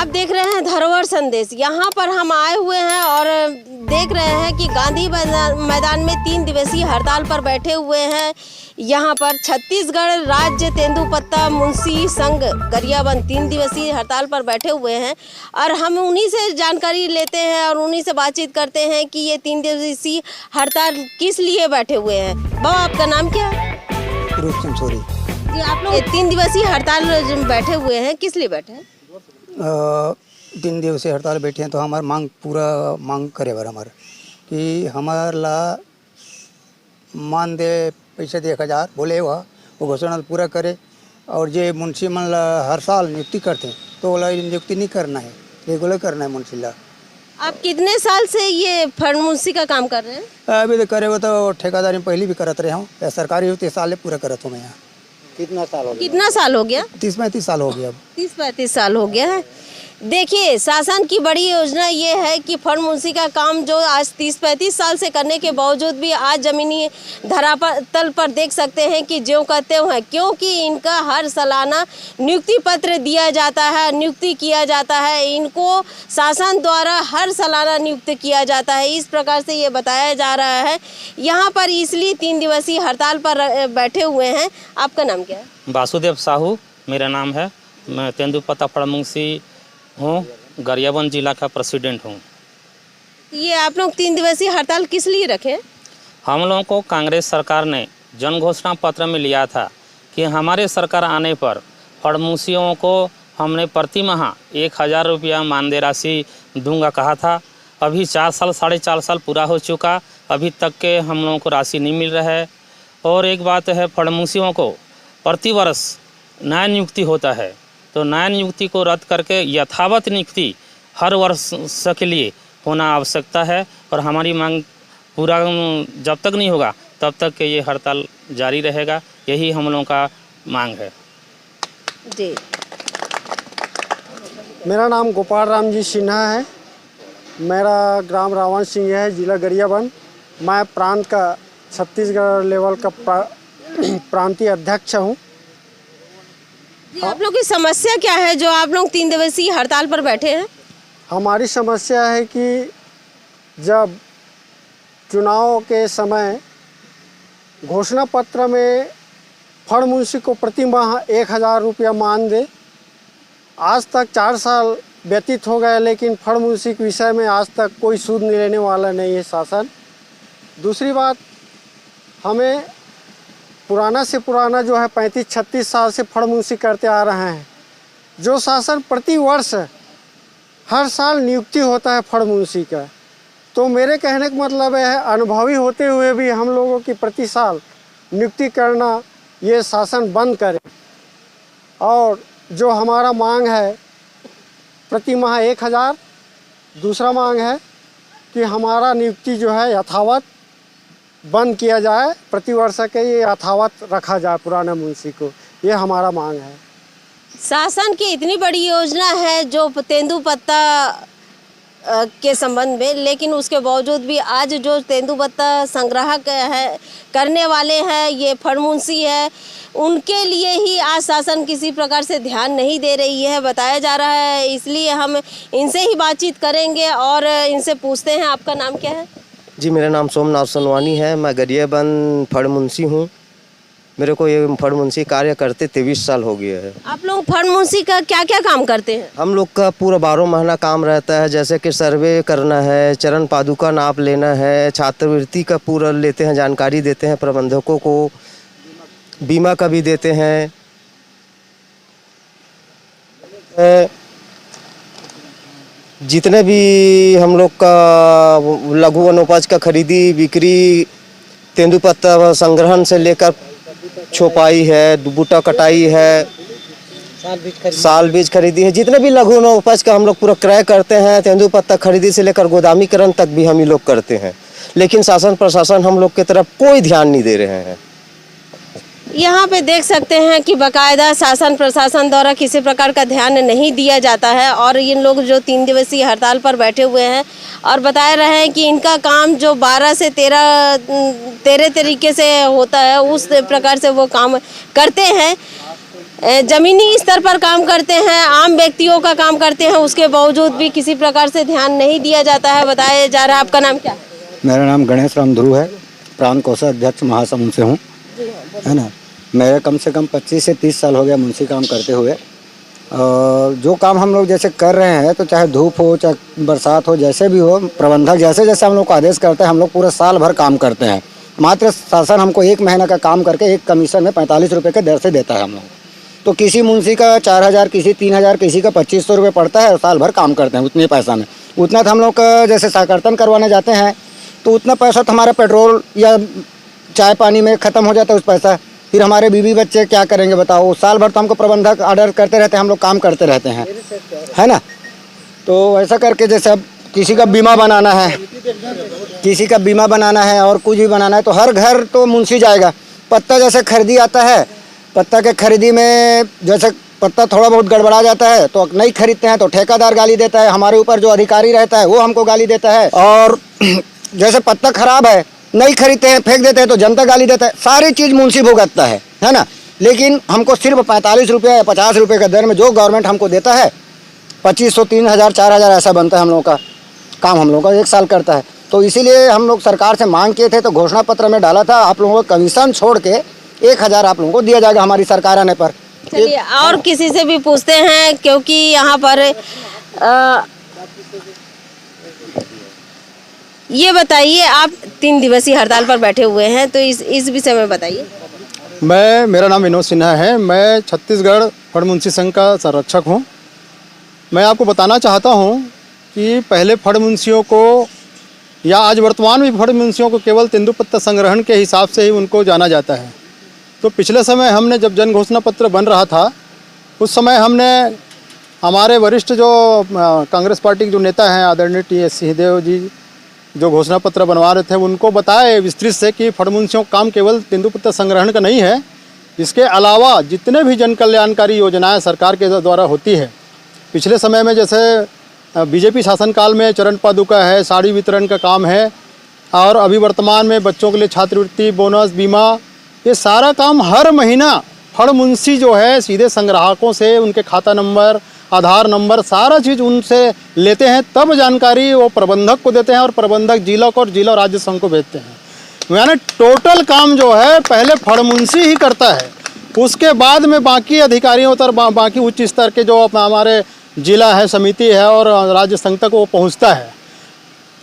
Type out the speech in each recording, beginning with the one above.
आप देख रहे हैं धरोहर संदेश। यहाँ पर हम आए हुए हैं और देख रहे हैं कि गांधी मैदान में 3 दिवसीय हड़ताल पर बैठे हुए हैं। यहाँ पर छत्तीसगढ़ राज्य तेंदुपत्ता मुंशी संघ गरियाबंद 3 दिवसीय हड़ताल पर बैठे हुए हैं और हम उन्हीं से जानकारी लेते हैं और उन्हीं से बातचीत करते हैं कि ये 3 दिवसीय हड़ताल किस लिए बैठे हुए हैं। बाबा, आपका नाम क्या है? रूपचंद सोरी। जी, आप लोग 3 दिवसीय हड़ताल बैठे हुए हैं, किस लिए बैठे हैं? 3 दिवसीय हड़ताल बैठे हैं तो हमारे मांग करे बर हमारे कि हमारा मान दे पैसे दे 1000 बोले वो घोषणा पूरा करे। और जे मुंशी मन ला हर साल नियुक्ति करते हैं तो वो नियुक्ति नहीं करना है, रेगुलर करना है मुंशी ला। आप कितने साल से ये फंड मुंशी का काम कर रहे हैं? अभी तो करे वो तो ठेकेदारी में पहले भी करत रहे हूँ, सरकारी 30 साल पूरा करत हूँ मैं यहाँ। कितना साल हो गया? 30-35 साल हो गया। अब 30-35 साल हो गया है। देखिए, शासन की बड़ी योजना ये है कि फंड मुंशी का काम जो आज 30-35 साल से करने के बावजूद भी आज जमीनी धरातल पर देख सकते हैं कि ज्यों कहते हैं, क्योंकि इनका हर सालाना नियुक्ति पत्र दिया जाता है, नियुक्ति किया जाता है। इनको शासन द्वारा हर सालाना नियुक्त किया जाता है, इस प्रकार से ये बताया जा रहा है। यहाँ पर इसलिए 3 दिवसीय हड़ताल पर बैठे हुए हैं। आपका नाम क्या है? वासुदेव साहू मेरा नाम है। मैं तेंदुपत्ता फंड मुंशी हूँ, गरियाबंद जिला का प्रेसिडेंट हूँ। ये आप लोग 3 दिवसीय हड़ताल किस लिए रखे? हम लोगों को कांग्रेस सरकार ने जन घोषणा पत्र में लिया था कि हमारे सरकार आने पर फंड मुंशियों को हमने प्रति माह 1000 रुपया मानदेय राशि दूंगा कहा था। अभी 4 साल 4.5 साल पूरा हो चुका, अभी तक के हम लोगों को राशि नहीं मिल रहा है। और एक बात है, फंड मुंशियों को प्रति वर्ष नया नियुक्ति होता है, तो नया नियुक्ति को रद्द करके यथावत नियुक्ति हर वर्ष के लिए होना आवश्यकता है। और हमारी मांग पूरा जब तक नहीं होगा तब तक के ये हड़ताल जारी रहेगा, यही हम लोगों का मांग है। जी, मेरा नाम गोपाल राम जी सिन्हा है। मेरा ग्राम रावण सिंह है, जिला गरियाबंद। मैं प्रांत का छत्तीसगढ़ लेवल का प्रांतीय अध्यक्ष हूँ। आप लोग की समस्या क्या है जो आप लोग 3 दिवसीय हड़ताल पर बैठे हैं? हमारी समस्या है कि जब चुनाव के समय घोषणा पत्र में फंड मुंशी को प्रति माह 1000 रुपया मान दे। आज तक 4 साल व्यतीत हो गए, लेकिन फंड मुंशी के विषय में आज तक कोई सूद लेने वाला नहीं है शासन। दूसरी बात, हमें पुराना से पुराना जो है 35-36 साल से फंड मुंशी करते आ रहे हैं। जो शासन प्रति वर्ष हर साल नियुक्ति होता है फंड मुंशी का, तो मेरे कहने का मतलब है अनुभवी होते हुए भी हम लोगों की प्रति साल नियुक्ति करना ये शासन बंद करे। और जो हमारा मांग है प्रति माह 1000। दूसरा मांग है कि हमारा नियुक्ति जो है यथावत बंद किया जाए, प्रतिवर्ष के ये यथावत रखा जाए पुराने मुंशी को, ये हमारा मांग है। शासन की इतनी बड़ी योजना है जो तेंदुपत्ता के संबंध में, लेकिन उसके बावजूद भी आज जो तेंदुपत्ता संग्राहक है करने वाले हैं, ये फंड मुंशी है, उनके लिए ही आज शासन किसी प्रकार से ध्यान नहीं दे रही है, बताया जा रहा है। इसलिए हम इनसे ही बातचीत करेंगे और इनसे पूछते हैं, आपका नाम क्या है? जी, मेरा नाम सोमनाथ सोनवानी है। मैं गरियाबंद फंड मुंशी हूँ। मेरे को ये फंड मुंशी कार्य करते 23 साल हो गया है। आप लोग फंड मुंशी का क्या क्या काम करते हैं? हम लोग का पूरा 12 महीना काम रहता है, जैसे कि सर्वे करना है, चरण पादुका नाप लेना है, छात्रवृत्ति का पूरा लेते हैं, जानकारी देते हैं प्रबंधकों को, बीमा का भी देते हैं। जितने भी हम लोग का लघु वनोपज का खरीदी बिक्री, तेंदुपत्ता संग्रहण से लेकर छोपाई है, बूटा कटाई है, साल बीज खरीदी है, जितने भी लघु वनोपज का हम लोग पूरा क्रय करते हैं। तेंदुपत्ता खरीदी से लेकर गोदामीकरण तक भी हम ही लोग करते हैं, लेकिन शासन प्रशासन हम लोग की तरफ कोई ध्यान नहीं दे रहे हैं। यहाँ पे देख सकते हैं कि बाकायदा शासन प्रशासन द्वारा किसी प्रकार का ध्यान नहीं दिया जाता है और इन लोग जो 3 दिवसीय हड़ताल पर बैठे हुए हैं और बता रहे हैं कि इनका काम जो 12 से 13 तरीके से होता है, उस प्रकार से वो काम करते हैं। ज़मीनी स्तर पर काम करते हैं, आम व्यक्तियों का काम करते हैं, उसके बावजूद भी किसी प्रकार से ध्यान नहीं दिया जाता है। बताया जा रहा है। आपका नाम क्या है? मेरा नाम गणेश राम ध्रुव है, प्रांत कोषाध्यक्ष महासमुंद से हूँ, है ना। मेरे कम से कम 25 से 30 साल हो गया मुंशी काम करते हुए। जो काम हम लोग जैसे कर रहे हैं, तो चाहे धूप हो चाहे बरसात हो, जैसे भी हो, प्रबंधक जैसे जैसे हम लोग को आदेश करते हैं, हम लोग पूरा साल भर काम करते हैं। मात्र शासन हमको 1 महीना का काम करके एक कमीशन में 45 रुपये के दर से देता है हम लोग। तो किसी मुंशी का 4000, किसी 3000, किसी का 2500 रुपये पड़ता है और साल भर काम करते हैं उतने पैसा में। उतना तो हम लोग का जैसे साकर्तन करवाने जाते हैं तो उतना पैसा तो हमारा पेट्रोल या चाय पानी में ख़त्म हो जाता है उस पैसा। फिर हमारे बीवी बच्चे क्या करेंगे बताओ। साल भर तो हमको प्रबंधक ऑर्डर करते रहते हैं, हम लोग काम करते रहते हैं, है ना। तो ऐसा करके जैसे अब किसी का बीमा बनाना है, किसी का बीमा बनाना है और कुछ भी बनाना है, तो हर घर तो मुंशी जाएगा। पत्ता जैसे खरीदी आता है, पत्ता के खरीदी में जैसे पत्ता थोड़ा बहुत गड़बड़ा जाता है तो नहीं खरीदते हैं तो ठेकेदार गाली देता है, हमारे ऊपर जो अधिकारी रहता है वो हमको गाली देता है। और जैसे पत्ता खराब है नहीं खरीदते हैं, फेंक देते हैं तो जनता गाली देता है। सारी चीज़ मुंशी भुगतता है ना। लेकिन हमको सिर्फ 45 रुपये या 50 रुपये का दर में जो गवर्नमेंट हमको देता है, 2500, 3000, 4000 ऐसा बनता है हम लोगों का काम, हम लोगों का 1 साल करता है। तो इसीलिए हम लोग सरकार से मांग किए थे, तो घोषणा पत्र में डाला था आप लोगों को कमीशन छोड़ के 1000 आप लोगों को दिया जाएगा हमारी सरकार आने पर। चलिए और किसी से भी पूछते हैं, क्योंकि यहाँ पर ये बताइए, आप 3 दिवसीय हड़ताल पर बैठे हुए हैं, तो इस विषय में बताइए। मेरा नाम विनोद सिन्हा है, मैं छत्तीसगढ़ फड़ मुंशी संघ का संरक्षक हूँ। मैं आपको बताना चाहता हूँ कि पहले फड़ मुंशियों को या आज वर्तमान में फड़ मुंशियों को केवल तेंदुपत्ता संग्रहण के हिसाब से ही उनको जाना जाता है। तो पिछले समय हमने जब जन घोषणा पत्र बन रहा था, उस समय हमने हमारे वरिष्ठ जो कांग्रेस पार्टी के जो नेता हैं आदरणीय TS सिंहदेव जी जो घोषणा पत्र बनवा रहे थे, उनको बताए विस्तृत से कि फड़ मुंशियों का काम केवल तेंदुपत्ता संग्रहण का नहीं है, इसके अलावा जितने भी जन कल्याणकारी योजनाएं सरकार के द्वारा होती है। पिछले समय में जैसे बीजेपी शासनकाल में चरण पादुका है, साड़ी वितरण का काम है, और अभी वर्तमान में बच्चों के लिए छात्रवृत्ति, बोनस, बीमा, ये सारा काम हर महीना फड़ मुंशी जो है सीधे संग्राहकों से उनके खाता नंबर, आधार नंबर, सारा चीज़ उनसे लेते हैं, तब जानकारी वो प्रबंधक को देते हैं और प्रबंधक जिला को और जिला राज्य संघ को भेजते हैं। यानी टोटल काम जो है पहले फड़ मुंशी ही करता है, उसके बाद में बाकी अधिकारियों तक, बाकी उच्च स्तर के जो हमारे जिला है, समिति है और राज्य संघ तक वो पहुंचता है।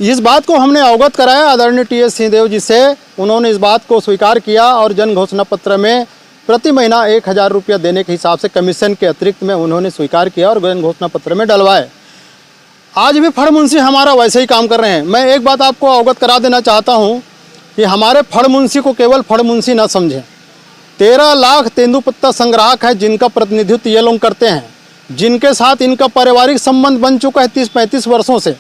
इस बात को हमने अवगत कराया आदरणीय TS सिंहदेव जी से, उन्होंने इस बात को स्वीकार किया और जन घोषणा पत्र में प्रति महीना 1000 रुपया देने के हिसाब से कमीशन के अतिरिक्त में उन्होंने स्वीकार किया और जन घोषणा पत्र में डलवाए। आज भी फड़ मुंशी हमारा वैसे ही काम कर रहे हैं। मैं एक बात आपको अवगत करा देना चाहता हूं कि हमारे फड़ मुंशी को केवल फड़ मुंशी न समझें। 13 लाख तेंदुपत्ता संग्राहक है जिनका प्रतिनिधित्व ये लोग करते हैं, जिनके साथ इनका पारिवारिक संबंध बन चुका है 30-35 वर्षों से।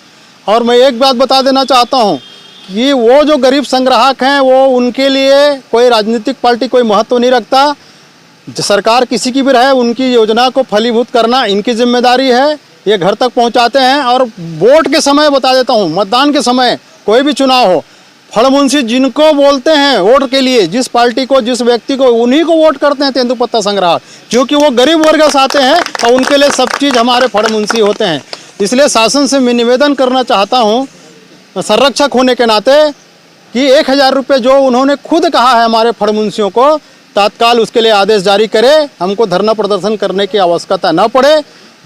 और मैं एक बात बता देना चाहता हूँ कि वो जो गरीब संग्राहक हैं, वो उनके लिए कोई राजनीतिक पार्टी कोई महत्व नहीं रखता। सरकार किसी की भी रहे, उनकी योजना को फलीभूत करना इनकी जिम्मेदारी है। ये घर तक पहुंचाते हैं। और वोट के समय बता देता हूं, मतदान के समय कोई भी चुनाव हो, फड़ मुंशी जिनको बोलते हैं वोट के लिए, जिस पार्टी को, जिस व्यक्ति को, उन्हीं को वोट करते हैं तेंदुपत्ता संग्राहक, क्योंकि वो गरीब वर्ग से आते हैं और उनके लिए सब चीज़ हमारे फड़ मुंशी होते हैं। इसलिए शासन से मैं निवेदन करना चाहता हूँ संरक्षक होने के नाते कि 1000 रुपये जो उन्होंने खुद कहा है हमारे फड़ मुंशियों को, तत्काल उसके लिए आदेश जारी करे, हमको धरना प्रदर्शन करने की आवश्यकता न पड़े।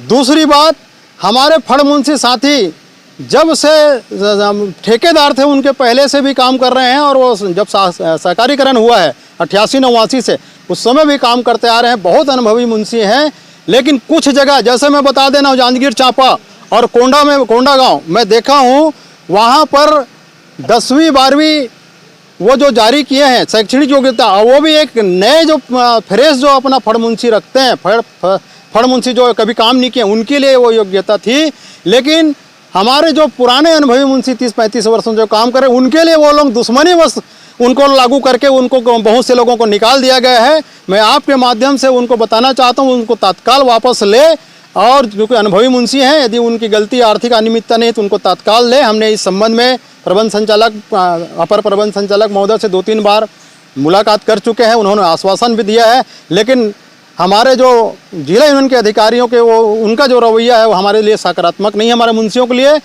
दूसरी बात, हमारे फड़ मुंशी साथी जब से ठेकेदार थे उनके पहले से भी काम कर रहे हैं, और वो जब सहकारीकरण हुआ है 88-89 से, उस समय भी काम करते आ रहे हैं। बहुत अनुभवी मुंशी हैं। लेकिन कुछ जगह जैसे मैं बता देना, जांजगीर चांपा और कोंडा गाँव मैं देखा हूँ, वहाँ पर 10वीं 12वीं वो जो जारी किए हैं शैक्षणिक योग्यता, वो भी एक नए जो फ्रेश जो अपना फड़ मुंशी रखते हैं, फड़ मुंशी जो कभी काम नहीं किए, उनके लिए वो योग्यता थी। लेकिन हमारे जो पुराने अनुभवी मुंशी 30-35 वर्षों जो काम कर रहे हैं, उनके लिए वो लोग दुश्मनी बस उनको लागू करके उनको बहुत से लोगों को निकाल दिया गया है। मैं आपके माध्यम से उनको बताना चाहता हूँ, उनको तत्काल वापस ले, और जो कोई अनुभवी मुंशी हैं, यदि उनकी गलती आर्थिक अनियमितता नहीं तो उनको तत्काल ले। हमने इस संबंध में प्रबंध संचालक, अपर प्रबंध संचालक महोदय से 2-3 बार मुलाकात कर चुके हैं, उन्होंने आश्वासन भी दिया है। लेकिन हमारे जो जिला यूनियन के अधिकारियों के वो उनका जो रवैया है वो हमारे लिए सकारात्मक नहीं है, हमारे मुंशियों के लिए।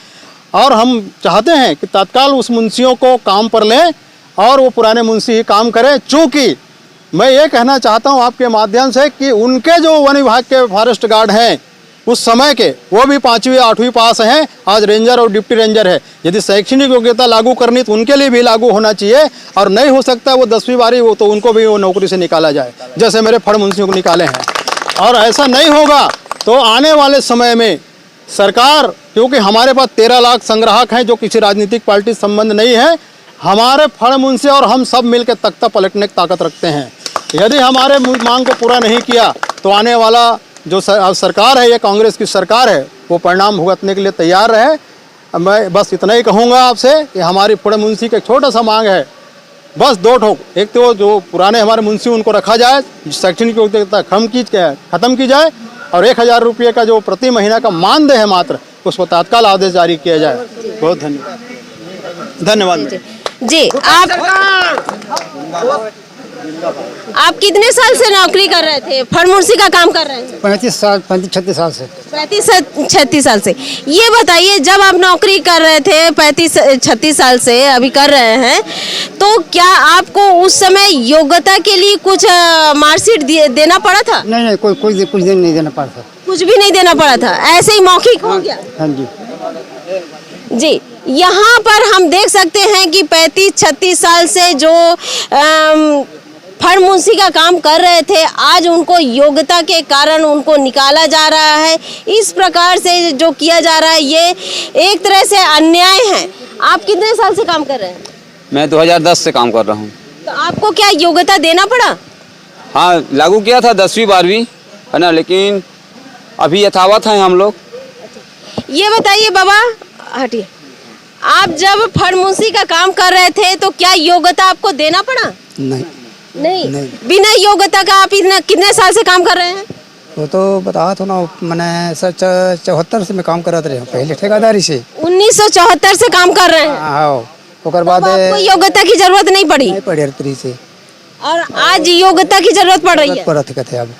और हम चाहते हैं कि तत्काल उस मुंशियों को काम पर लें और वो पुराने मुंशी ही काम करें। चूँकि मैं ये कहना चाहता हूँ आपके माध्यम से कि उनके जो वन विभाग के फॉरेस्ट गार्ड हैं उस समय के, वो भी 5वीं 8वीं पास हैं, आज रेंजर और डिप्टी रेंजर है। यदि शैक्षणिक योग्यता लागू करनी तो उनके लिए भी लागू होना चाहिए, और नहीं हो सकता वो 10वीं 12वीं वो तो उनको भी वो नौकरी से निकाला जाए, जैसे मेरे फड़ मुंशियों को निकाले हैं। और ऐसा नहीं होगा तो आने वाले समय में सरकार, क्योंकि हमारे पास 13 लाख संग्राहक हैं जो किसी राजनीतिक पार्टी संबंध नहीं है, हमारे फड़ मुंशी और हम सब मिलकर तख्ता पलटने की ताकत रखते हैं। यदि हमारे मांग को पूरा नहीं किया तो आने वाला जो सरकार है, ये कांग्रेस की सरकार है, वो परिणाम भुगतने के लिए तैयार रहे। मैं बस इतना ही कहूँगा आपसे कि हमारी फड़ मुंशी का एक छोटा सा मांग है, बस 2 ठोक। एक तो जो पुराने हमारे मुंशी उनको रखा जाए, शैक्षणिक योग्यता खत्म की जाए, और 1000 रुपये का जो प्रति महीना का मानदेय है मात्र, उसको तत्काल आदेश जारी किया जाए। बहुत धन्यवाद। जी, आप कितने साल से नौकरी कर रहे थे, फड़ मुंशी का काम कर रहे हैं? 35 साल से। 35-36 साल से। ये बताइए, जब आप नौकरी कर रहे थे 35-36 साल से अभी कर रहे हैं, तो क्या आपको उस समय योग्यता के लिए कुछ मार्कशीट देना पड़ा था? नहीं, कुछ दिन नहीं देना पड़ा था। कुछ भी नहीं देना पड़ा था, ऐसे ही मौखिक हो गया? हाँ जी। जी, यहाँ पर हम देख सकते हैं कि 35-36 साल से जो फड़ मुंशी का काम कर रहे थे, आज उनको योग्यता के कारण उनको निकाला जा रहा है। इस प्रकार से जो किया जा रहा है ये एक तरह से अन्याय है। आप कितने साल से काम कर रहे हैं? मैं 2010 से काम कर रहा हूँ। तो आपको क्या योग्यता देना पड़ा? हाँ, लागू किया था 10वीं 12वीं, है ना, लेकिन अभी यथावत हैं हम लोग। ये बताइए बाबा, हटिए, आप जब फड़ मुंशी का काम कर रहे थे तो क्या योग्यता आपको देना पड़ा? नहीं। बिना योग्यता का आप इतना कितने साल से काम कर रहे हैं? वो तो बता तो ना, मैंने 74 से मैं काम कर रहा था पहले ठेकेदारी से। 1974 से काम कर रहे हैं? हाँ, उसके बाद आपको योग्यता की जरूरत नहीं पड़ी? नहीं पड़ी तरी से। और आज योग्यता की जरूरत पड़ रही है? कहते अब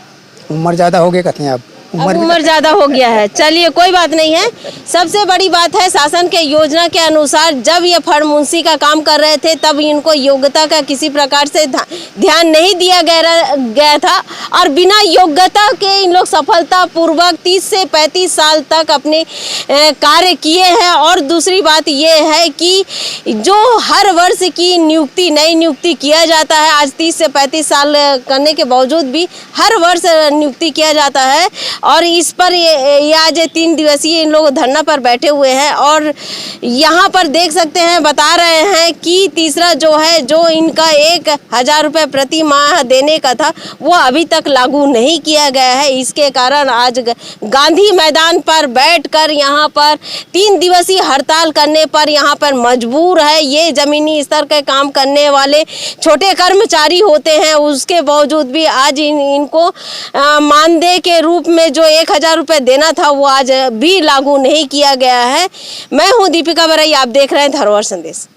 उम्र ज्यादा हो गई, कहते हैं अब उम्र ज्यादा हो गया है। चलिए, कोई बात नहीं है। सबसे बड़ी बात है, शासन के योजना के अनुसार जब ये फड़ मुंशी का काम कर रहे थे तब इनको योग्यता का किसी प्रकार से ध्यान नहीं दिया गया था, और बिना योग्यता के इन लोग सफलता पूर्वक 30 से 35 साल तक अपने कार्य किए हैं। और दूसरी बात ये है कि जो हर वर्ष की नई नियुक्ति किया जाता है, आज 30 से 35 साल करने के बावजूद भी हर वर्ष नियुक्ति किया जाता है, और इस पर ये आज 3 दिवसीय इन लोग धरना पर बैठे हुए हैं। और यहाँ पर देख सकते हैं, बता रहे हैं कि तीसरा जो है, जो इनका 1000 रुपये प्रति माह देने का था, वो अभी तक लागू नहीं किया गया है। इसके कारण आज गांधी मैदान पर बैठकर यहाँ पर 3 दिवसीय हड़ताल करने पर यहाँ पर मजबूर है। ये जमीनी स्तर के काम करने वाले छोटे कर्मचारी होते हैं, उसके बावजूद भी आज इनको मानदेय के रूप में जो 1000 रुपये देना था वो आज भी लागू नहीं किया गया है। मैं हूँ दीपिका बरई, आप देख रहे हैं धरोहर संदेश।